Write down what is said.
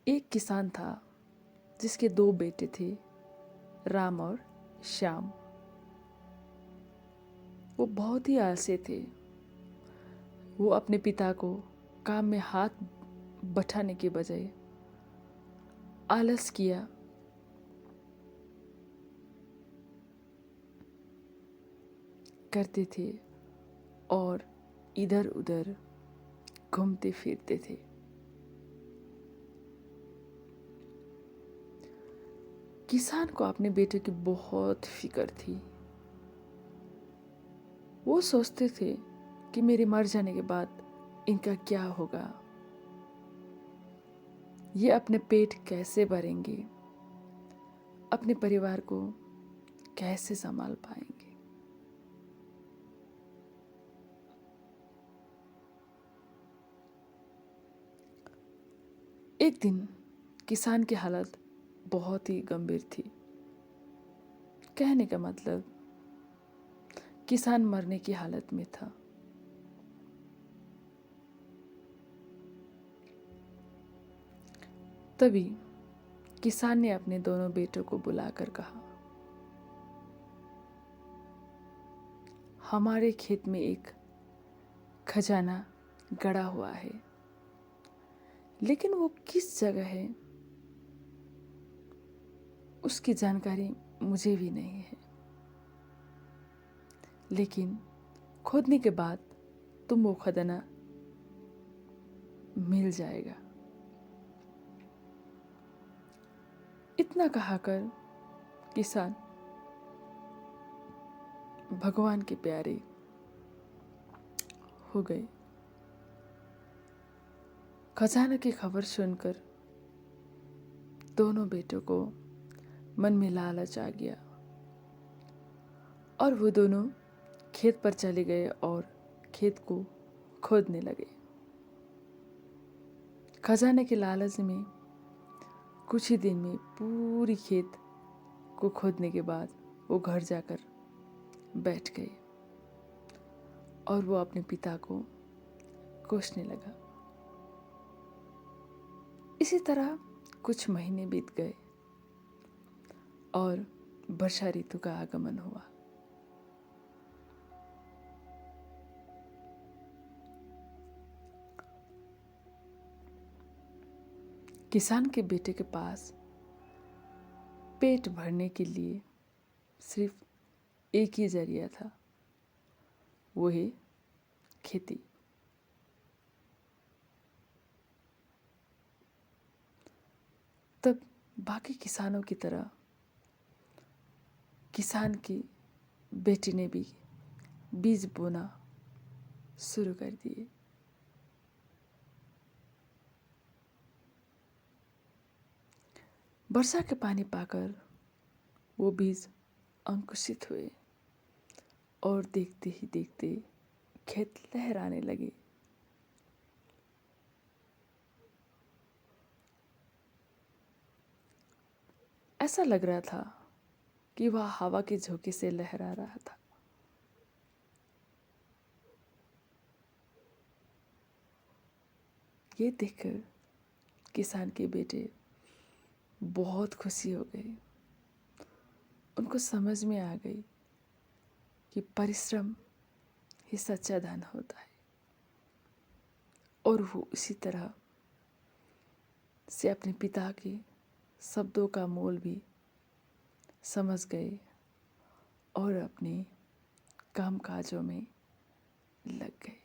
एक किसान था जिसके दो बेटे थे, राम और श्याम। वो बहुत ही आलसी थे। वो अपने पिता को काम में हाथ बटाने के बजाय आलस किया करते थे और इधर उधर घूमते फिरते थे। किसान को अपने बेटे की बहुत फिक्र थी। वो सोचते थे कि मेरे मर जाने के बाद इनका क्या होगा, ये अपने पेट कैसे भरेंगे, अपने परिवार को कैसे संभाल पाएंगे। एक दिन किसान की हालत बहुत ही गंभीर थी। कहने का मतलब, किसान मरने की हालत में था। तभी किसान ने अपने दोनों बेटों को बुलाकर कहा, हमारे खेत में एक खजाना गड़ा हुआ है, लेकिन वो किस जगह है उसकी जानकारी मुझे भी नहीं है। लेकिन खोदने के बाद तुम वो खजाना मिल जाएगा। इतना कहाकर किसान भगवान के प्यारे हो गए। खजाना की खबर सुनकर दोनों बेटों को मन में लालच आ गया और वो दोनों खेत पर चले गए और खेत को खोदने लगे। खजाने के लालच में कुछ ही दिन में पूरी खेत को खोदने के बाद वो घर जाकर बैठ गए और वो अपने पिता को कोसने लगा। इसी तरह कुछ महीने बीत गए और वर्षा ऋतु का आगमन हुआ। किसान के बेटे के पास पेट भरने के लिए सिर्फ एक ही जरिया था, वो है खेती। तब बाकी किसानों की तरह किसान की बेटी ने भी बीज बोना शुरू कर दिए। वर्षा के पानी पाकर वो बीज अंकुशित हुए और देखते ही देखते खेत लहराने लगे। ऐसा लग रहा था कि वह हवा के झोंके से लहरा रहा था। ये देखकर किसान के बेटे बहुत खुशी हो गए। उनको समझ में आ गई कि परिश्रम ही सच्चा धन होता है, और वो उसी तरह से अपने पिता के शब्दों का मोल भी समझ गए और अपने काम काजों में लग गए।